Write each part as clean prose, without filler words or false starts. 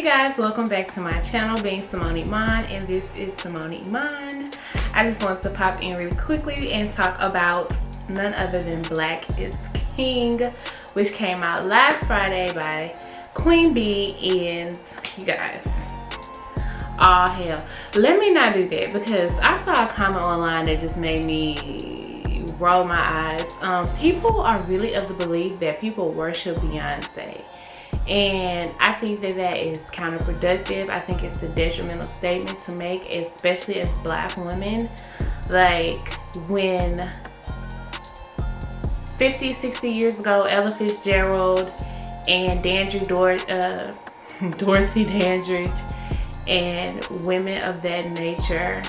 guys, welcome back to my channel, being Simone Iman, and this is Simone Iman. I just wanted to pop in really quickly and talk about none other than Black is King, which came out last Friday by Queen Bee. And you guys, all hell, let me not do that, because I saw a comment online that just made me roll my eyes. People are really of the belief that people worship Beyonce, and I think that that is counterproductive. I think it's a detrimental statement to make, especially as Black women. Like, when 50, 60 years ago, Ella Fitzgerald and Dorothy Dandridge and women of that nature,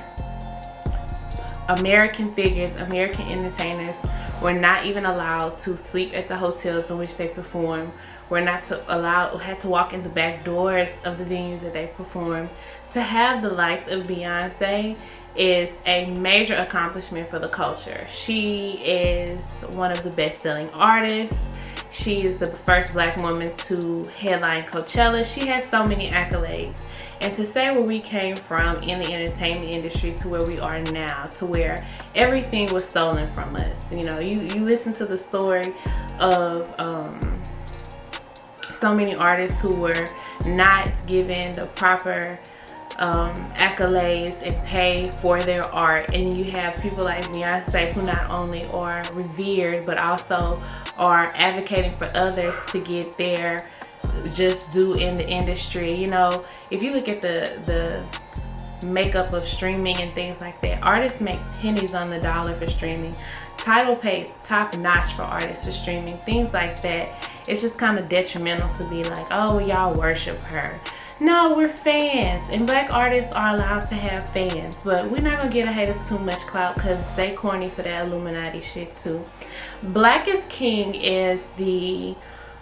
American figures, American entertainers, were not even allowed to sleep at the hotels in which they performed, were not had to walk in the back doors of the venues that they performed. To have the likes of Beyonce is a major accomplishment for the culture. She is one of the best-selling artists. She is the first Black woman to headline Coachella. She has so many accolades. And to say where we came from in the entertainment industry to where we are now, to where everything was stolen from us. You know, you listen to the story of so many artists who were not given the proper accolades and pay for their art, and you have people like Beyonce who not only are revered but also are advocating for others to get their just due in the industry. You know, if you look at the makeup of streaming and things like that, artists make pennies on the dollar for streaming. Tidal pays top notch for artists for streaming, things like that. It's just kind of detrimental to be like, oh, y'all worship her. No, we're fans, and Black artists are allowed to have fans, but we're not gonna get haters too much clout because they corny for that Illuminati shit too. Black is King is the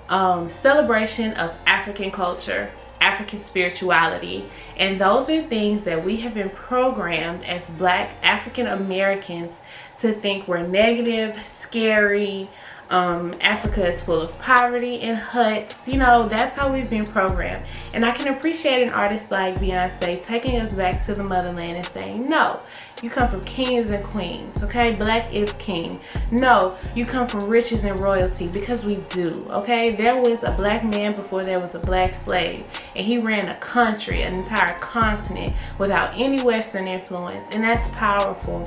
celebration of African culture, African spirituality, and those are things that we have been programmed as Black African Americans to think were negative, scary. Africa is full of poverty and huts. You know, that's how we've been programmed. And I can appreciate an artist like Beyonce taking us back to the motherland and saying, no, you come from kings and queens, okay? Black is king. No, you come from riches and royalty, because we do, okay? There was a Black man before there was a Black slave, and he ran a country, an entire continent, without any Western influence, and that's powerful.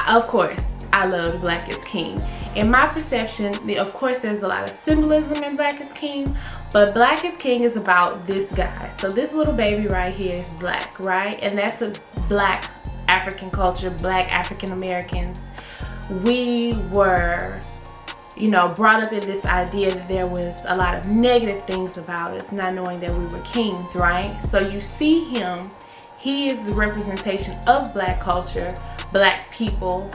Of course, I love Black is King. In my perception, of course, there's a lot of symbolism in Black is King, but Black is King is about this guy. So this little baby right here is Black, right? And that's a Black African culture, Black African Americans. We were, you know, brought up in this idea that there was a lot of negative things about us, not knowing that we were kings, right? So you see him, he is the representation of Black culture, Black people,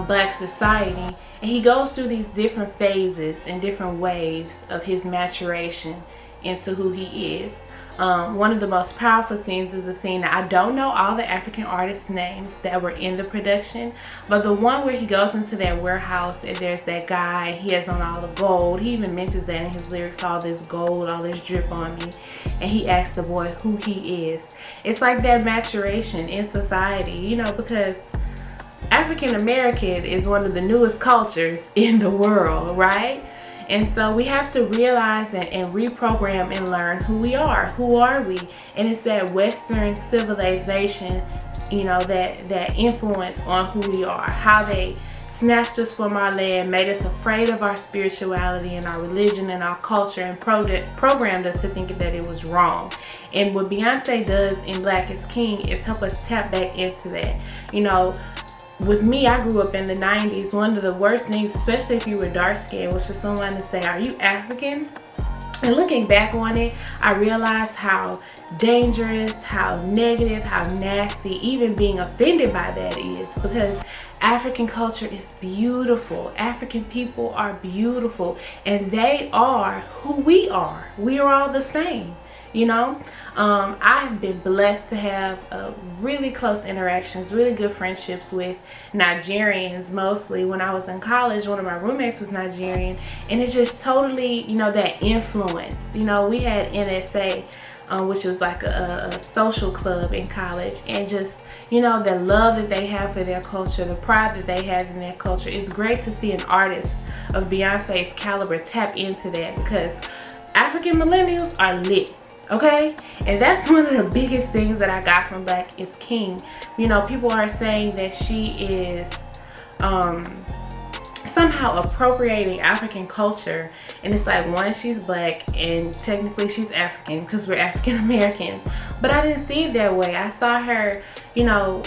Black society, and he goes through these different phases and different waves of his maturation into who he is. One of the most powerful scenes is the scene that I don't know all the African artists' names that were in the production, but the one where he goes into that warehouse and there's that guy, he has on all the gold. He even mentions that in his lyrics, all this gold, all this drip on me, and he asks the boy who he is. It's like that maturation in society, you know, because African American is one of the newest cultures in the world, right? And so we have to realize and reprogram and learn who we are. Who are we? And it's that Western civilization, you know, that influence on who we are. How they snatched us from our land, made us afraid of our spirituality and our religion and our culture, and programmed us to think that it was wrong. And what Beyonce does in Black is King is help us tap back into that. You know, with me, I grew up in the 90s. One of the worst things, especially if you were dark skinned, was for someone to say, are you African? And looking back on it, I realized how dangerous, how negative, how nasty even being offended by that is, because African culture is beautiful. African people are beautiful, and they are who we are. We are all the same. you know. I've been blessed to have really close interactions, really good friendships with Nigerians. Mostly when I was in college, one of my roommates was Nigerian, and it just totally, you know, that influence. You know, we had NSA, which was like a social club in college, and just, you know, the love that they have for their culture, the pride that they have in their culture. It's great to see an artist of Beyonce's caliber tap into that, because African millennials are lit, okay? And that's one of the biggest things that I got from Black is King. You know, people are saying that she is somehow appropriating African culture, and it's like, one, she's Black and technically she's African because we're African American, but I didn't see it that way. I saw her, you know,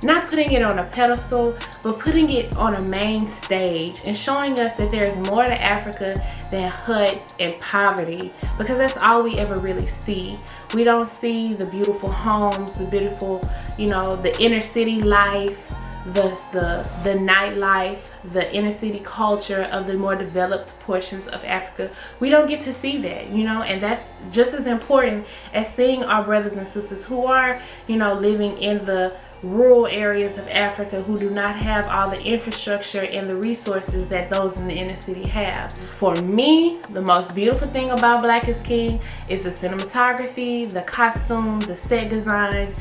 not putting it on a pedestal, but putting it on a main stage and showing us that there's more to Africa than huts and poverty, because that's all we ever really see. We don't see the beautiful homes, the beautiful, you know, the inner city life, the nightlife, the inner city culture of the more developed portions of Africa. We don't get to see that, you know, and that's just as important as seeing our brothers and sisters who are, you know, living in the rural areas of Africa, who do not have all the infrastructure and the resources that those in the inner city have. For me, the most beautiful thing about Black is King is the cinematography, the costume, the set design.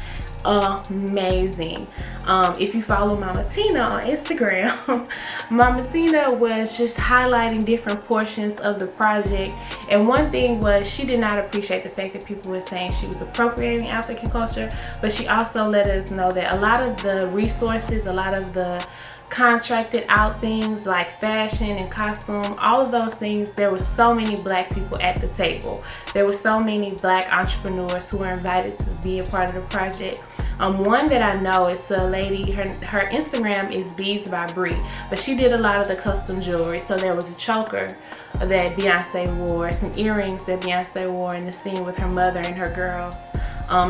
Amazing. If you follow Mama Tina on Instagram, Mama Tina was just highlighting different portions of the project, and one thing was she did not appreciate the fact that people were saying she was appropriating African culture, but she also let us know that a lot of the resources, a lot of the contracted out things like fashion and costume, all of those things, there were so many Black people at the table. There were so many Black entrepreneurs who were invited to be a part of the project. One that I know, it's a lady, her Instagram is Beads by Bree, but she did a lot of the custom jewelry. So there was a choker that Beyonce wore, some earrings that Beyonce wore in the scene with her mother and her girls,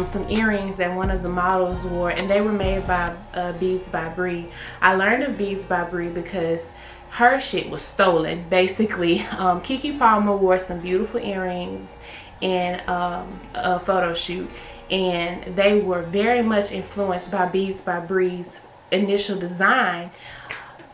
some earrings that one of the models wore, and they were made by Beads by Bree. I learned of Beads by Bree because her shit was stolen, basically. Keke Palmer wore some beautiful earrings in a photo shoot, and they were very much influenced by Beads by Bree's initial design.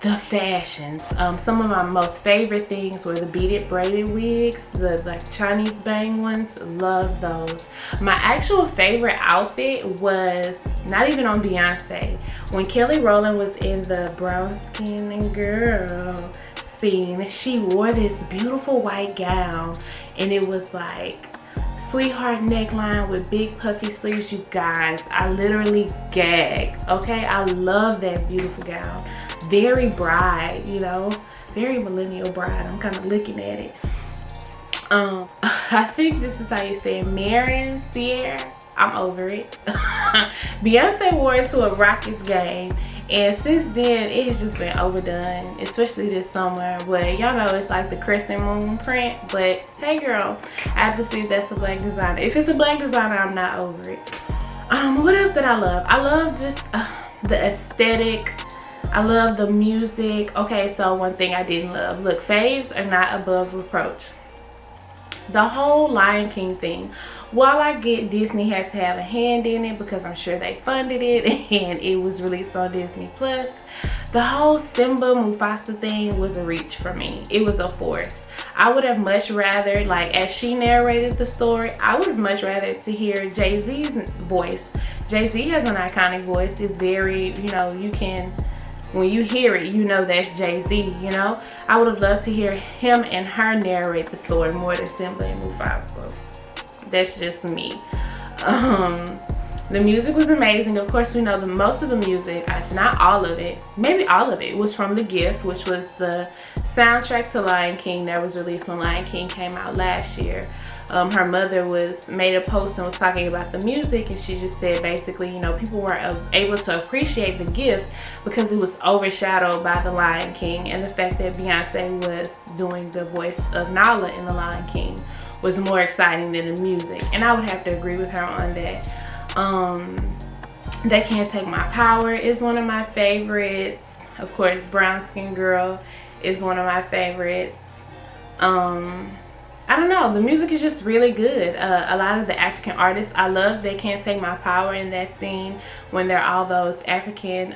The fashions, some of my most favorite things were the beaded braided wigs, the like Chinese bang ones. Love those. My actual favorite outfit was not even on Beyonce. When Kelly Rowland was in the brown skin girl scene, she wore this beautiful white gown, and it was like sweetheart neckline with big puffy sleeves. You guys, I literally gagged. Okay, I love that beautiful gown. Very bride, you know, very millennial bride. I'm kind of looking at it. I think this is how you say it, Marin Sierra. I'm over it. Beyonce wore it to a Rockets game, and since then it has just been overdone, especially this summer. But y'all know it's like the crescent moon print. But hey girl, I have to see if that's a Black designer. If it's a Black designer, I'm not over it. What else did I love? I love just the aesthetic. I love the music. Okay, so one thing I didn't love. Look, faves are not above reproach. The whole Lion King thing. While I get Disney had to have a hand in it because I'm sure they funded it and it was released on Disney Plus, the whole Simba Mufasa thing was a reach for me. It was a force. I would have much rather, like as she narrated the story, I would have much rather to hear Jay-Z's voice. Jay-Z has an iconic voice. It's very, you know, you can, when you hear it, you know that's Jay-Z, you know. I would have loved to hear him and her narrate the story more than Simba and Mufasa. That's just me. The music was amazing. Of course, we know the most of the music, if not all of it, maybe all of it, was from The Gift, which was the soundtrack to Lion King that was released when Lion King came out last year. Her mother made a post and was talking about the music, and she just said basically, you know, people weren't able to appreciate The Gift because it was overshadowed by The Lion King, and the fact that Beyonce was doing the voice of Nala in The Lion King was more exciting than the music. And I would have to agree with her on that. They Can't Take My Power is one of my favorites. Of course, Brown Skin Girl is one of my favorites. I don't know, the music is just really good. A lot of the African artists, I love They Can't Take My Power in that scene when they're all those African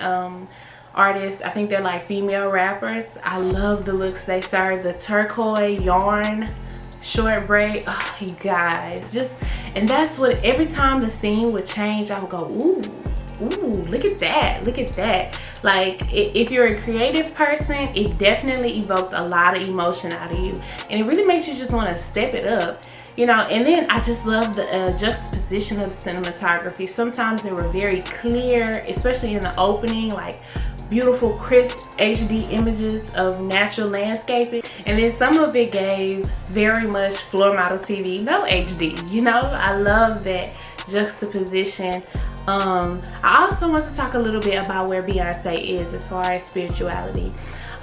artists. I think they're like female rappers. I love the looks they serve. The turquoise yarn short braid, oh you guys, just, and that's what, every time the scene would change, I would go, ooh, look at that, look at that. Like, if you're a creative person, it definitely evoked a lot of emotion out of you, and it really makes you just want to step it up, you know. And then I just love the juxtaposition of the cinematography. Sometimes they were very clear, especially in the opening, like beautiful crisp HD images of natural landscaping, and then some of it gave very much floor model TV, no HD, you know. I love that juxtaposition. I also want to talk a little bit about where Beyonce is as far as spirituality.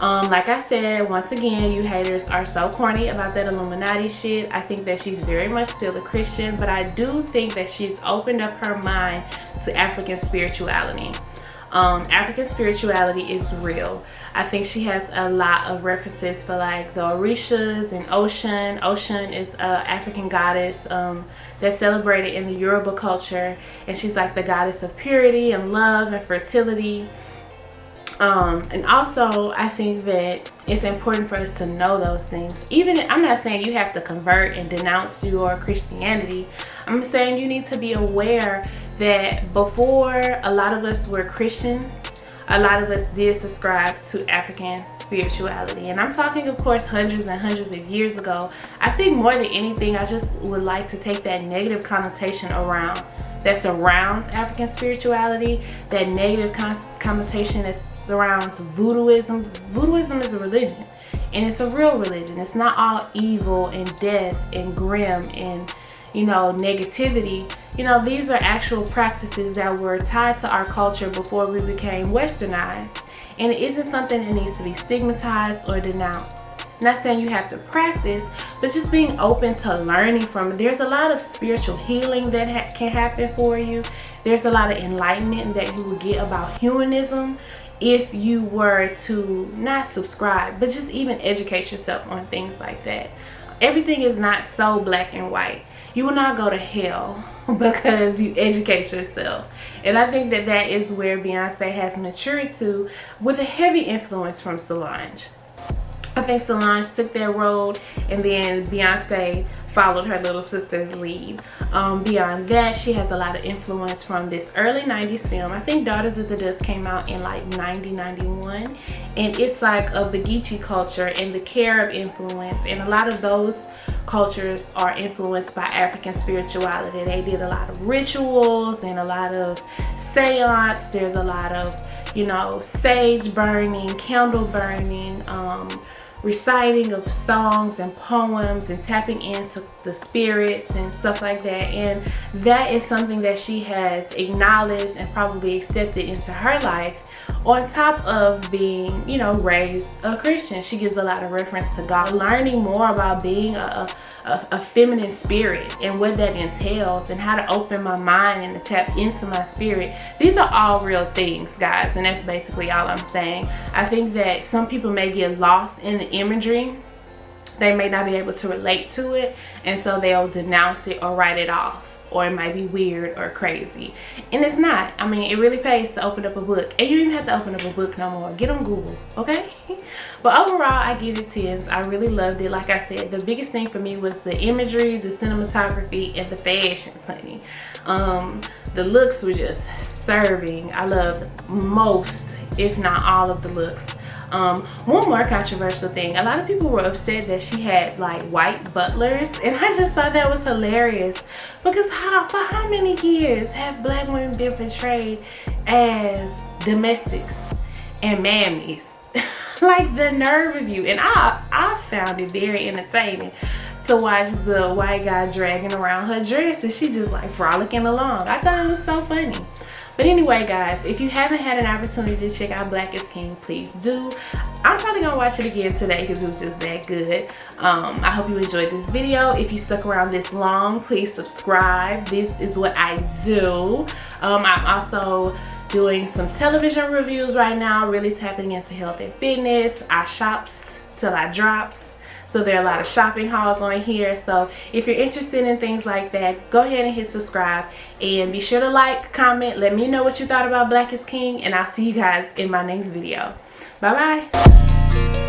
Like I said, once again, you haters are so corny about that Illuminati shit. I think that she's very much still a Christian, but I do think that she's opened up her mind to African spirituality. African spirituality is real. I think she has a lot of references for like the Orishas and Ocean. Ocean is an African goddess that's celebrated in the Yoruba culture, and she's like the goddess of purity and love and fertility. And also I think that it's important for us to know those things. Even, I'm not saying you have to convert and denounce your Christianity. I'm saying you need to be aware that before a lot of us were Christians, a lot of us did subscribe to African spirituality. And I'm talking, of course, hundreds and hundreds of years ago. I think more than anything, I just would like to take that negative connotation around that surrounds African spirituality, that negative connotation that surrounds voodooism. Voodooism is a religion, and it's a real religion. It's not all evil and death and grim and, you know, negativity. You know, these are actual practices that were tied to our culture before we became westernized, and it isn't something that needs to be stigmatized or denounced. Not saying you have to practice, but just being open to learning from it. There's a lot of spiritual healing that can happen for you. There's a lot of enlightenment that you will get about humanism if you were to not subscribe, but just even educate yourself on things like that. Everything is not so black and white. You will not go to hell because you educate yourself. And I think that that is where Beyonce has matured to, with a heavy influence from Solange. I think Solange took that road, and then Beyonce followed her little sister's lead. Beyond that, she has a lot of influence from this early 90s film. I think Daughters of the Dust came out in like 90, 91. And it's like of the Geechee culture and the Carib influence. And a lot of those cultures are influenced by African spirituality. They did a lot of rituals and a lot of seance. There's a lot of, you know, sage burning, candle burning, reciting of songs and poems and tapping into the spirits and stuff like that. And that is something that she has acknowledged and probably accepted into her life, on top of being, you know, raised a Christian. She gives a lot of reference to God, learning more about being a feminine spirit and what that entails, and how to open my mind and to tap into my spirit. These are all real things, guys, and that's basically all I'm saying. I think that some people may get lost in the imagery. They may not be able to relate to it, and so they'll denounce it or write it off, or it might be weird or crazy, and it's not. I mean, it really pays to open up a book, and you don't even have to open up a book no more. Get on Google, okay? But overall, I give it 10s. I really loved it. Like I said, the biggest thing for me was the imagery, the cinematography, and the fashions, honey. The looks were just serving. I loved most, if not all, of the looks. One more controversial thing, a lot of people were upset that she had like white butlers, and I just thought that was hilarious, because for how many years have black women been portrayed as domestics and mammies? Like, the nerve of you. And I found it very entertaining to watch the white guy dragging around her dress, and she just like frolicking along. I thought it was so funny. But anyway, guys, if you haven't had an opportunity to check out Black is King, please do. I'm probably gonna watch it again today because it was just that good. I hope you enjoyed this video. If you stuck around this long, please subscribe. This is what I do. I'm also doing some television reviews right now, really tapping into health and fitness. I shops till I drops. So there are a lot of shopping hauls on here. So if you're interested in things like that, go ahead and hit subscribe, and be sure to like, comment, let me know what you thought about Black is King, and I'll see you guys in my next video. Bye bye.